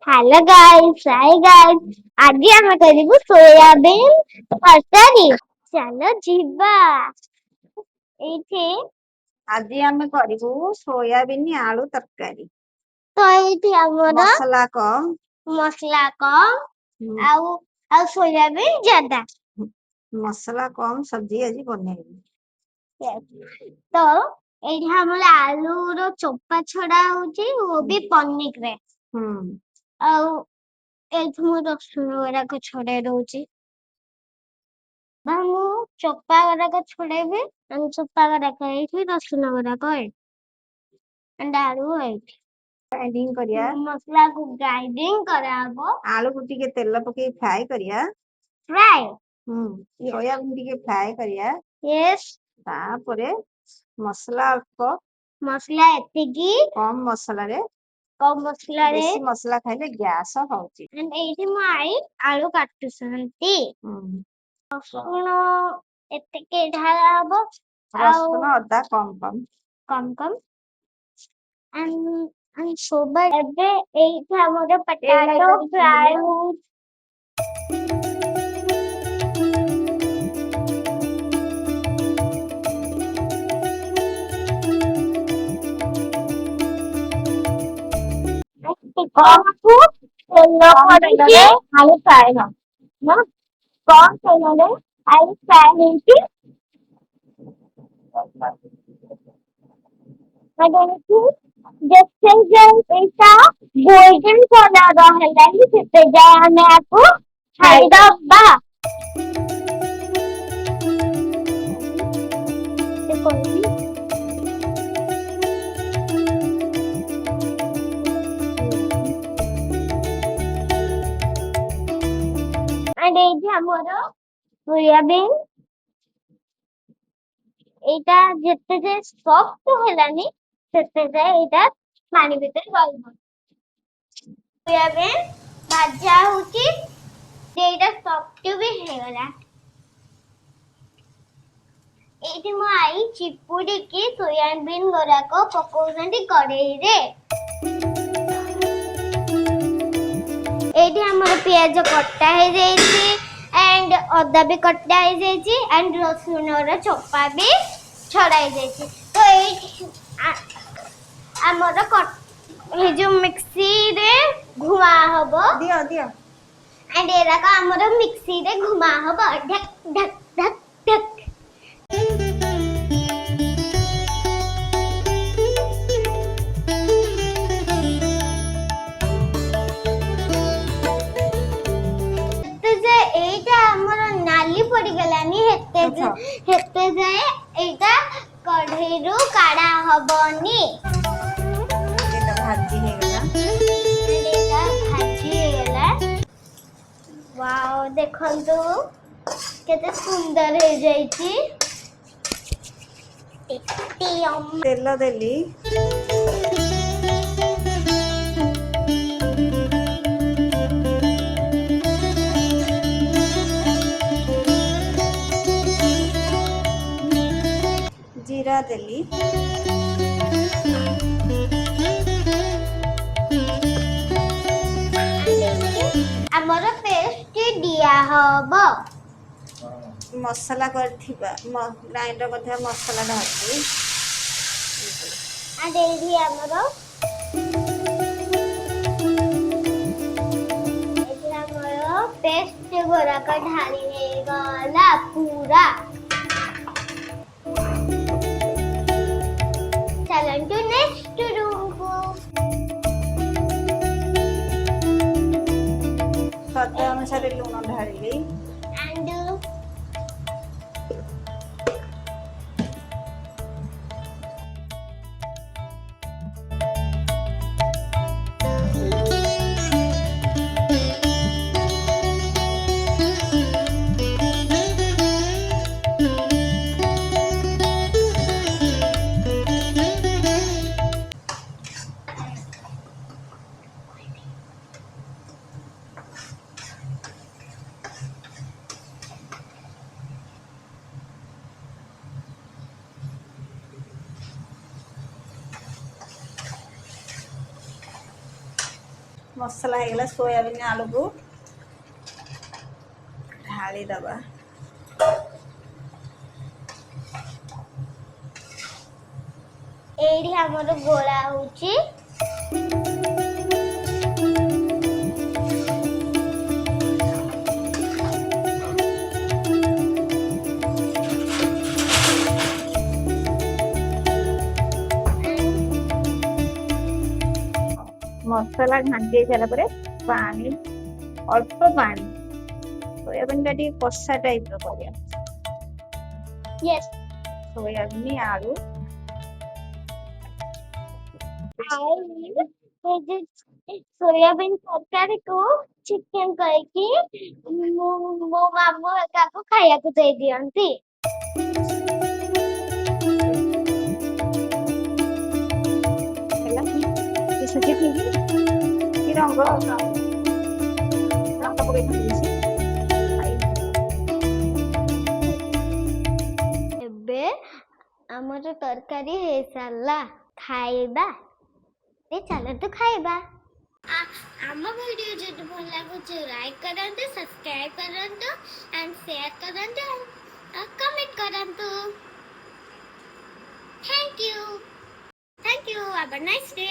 Hello guys, hi guys. आज ଆମେ କରିବୁ ସୋୟାବିନ୍ ତରକାରୀ। ଚାଲ ଯିବା। ଏଇଠି ଆଜି ଆମେ କରିବୁ ସୋୟାବିନ୍ ଆଳୁ ତରକାରୀ। ତ ଏଇଠି ଆମର ମସଲା କମ୍ ଆଉ ଆଉ ସୋୟାବିନ୍ ज्यादा। ମସଲା କମ୍ ସବଜି ଆଜି ବନେଇବୁ। ତ ଏଇଠି ଆମର ଆଳୁର ଚୋପା ଛଡା ହଉଛି ଓ ବି ପନିକିରେ। ଆଉ ଏଇଠି ମୁଁ ରସୁଣ ଗୁଡାକ ଛଡେଇ ଦଉଛି। ମୁଁ ଚୋପା ଗୁଡାକ ଛଡେଇବି। ଚୋପା ଗୁଡାକ ଏଇଠି, ରସୁଣ ଗୁଡାକ ଏଇଠି, ଆଳୁ ଏଇଠି। ଗ୍ରାଇଣ୍ଡିଙ୍ଗ କରିବା। ମସଲାକୁ ଗ୍ରାଇଣ୍ଡିଙ୍ଗ କରାହବ। ଆଳୁକୁ ଟିକେ ତେଲ ପକେଇ ଫ୍ରାଏ କରିବା। ଫ୍ରାଏ ସୋୟାବିନ୍ ଟିକେ ଫ୍ରାଏ କରିବା। ତାପରେ ମସଲା ଅଳ୍ପ, ମସଲା ଏତିକି କମ୍ ମସଲାରେ, ବେଶୀ ମସଲା ଖାଇଲେ ଗ୍ୟାସ ହଉଛି। ଏଇଠି ମୋ ଆଈ ଆଳୁ କାଟୁଛନ୍ତି। ରସୁଣ ଏତିକି ଢାଳା ହବ। ରସୁଣ ଅଦା କମ୍ କମ୍। ଏବେ ଏଇଠି ଆମର ପଟାଟୋ ଫ୍ରାଏ ହଉଛି। ତେଲ ପଡିକି ଆଳୁ ଫ୍ରାଏ ହବ। କମ୍ ତେଲରେ ଆଳୁ ଫ୍ରାଏ ହେଇକି ଯେତେ ଯାଏ ଏଇଟା ଗୋଲ୍ଡେନ କଲର ହେଲାନି ସେତେ ଯାଏ ଆମେ ଆକୁ ଛାଡିଦବା। ଏଇଠି ଆମର ସୋୟାବିନ୍ এইটা যেতে যে সফট হেলানি সেতে যায় এইটা পানি ভিতরে ରହିବ। সୋୟାବିନ୍ ভাজা ହଉଛି ଯେ এইଟା ସଫ୍ଟ ବି ହେଇଗଲା। ଏଇଠି ମୋ ଆଈ ଚିପୁଡିକି ସୋୟାବିନ୍ ଗୁଡାକ ପକଉଛନ୍ତି କଡେଇରେ। ଏଇଠି ଆମର ପିଆଜ କଟା ହେଇଯାଇଛି एंड अदा भी कटा ହେଇଯାଇଛି एंड ରସୁଣର ଚୋପା ବି ଛଡା ହେଇଯାଇଛି। ତ ଏଇ ଆମର ଏ ଯୋଉ ମିକ୍ସିରେ ଘୁମା ହବ। ଦିଅ एंड ଏରାକ ଆମର ମିକ୍ସିରେ ଘୁମା ହବ। ଢକ୍ ଢକ୍ ଢକ୍ ଢକ୍। এইটা ଆମର ନାଲି ପଡିଗଲାନି ହେତେ ଯାଏ ଏଇଟା କଢେଇରୁ କାଢା ହବନି। ଏଇଟା ଭାଜି ହେଇଗଲା। ୱାଓ ଦେଖନ୍ତୁ କେତେ ସୁନ୍ଦର ହେଇଯାଇଛି। ତେଲ ଦେଲି। जीरा देली। ଆମର ପେଷ୍ଟ ଦିଆ ହବ। ମସଲା କରିଥିବା ଗ୍ରାଇଣ୍ଡର କରିଥିବା ମସଲା ଢାଳି। ଏଇଠି ଆମର पेस्ट गुड़ाक ढाली ହେଇଗଲା पूरा। चलंतु नेक्स्ट रूम को। स्वाद अनुसार लूण ढाली। मसला ହେଇଗଲା सोयाबीन आलू को ढाली दबा। एडी हमर गोला होची मसला घांटी सारा पर पानी अल्प पानी सोयाबीन का टी कषा टाइप रो करिया। यस सोयाबीन आलू सोयाबीन तरकारी को चिकन करके मो मामू काको खाया को दे दियंती ହେଲା ये सके थी कि रंग पकड़े खाई एबे हमर तरकारी हे साला खाइबा ए चलो तो खाइबा आम वीडियो जदि भल लागुच लाइक करंतु सब्सक्राइब करंतु एंड शेयर करंतु कमेंट करंतु thank you have a nice day.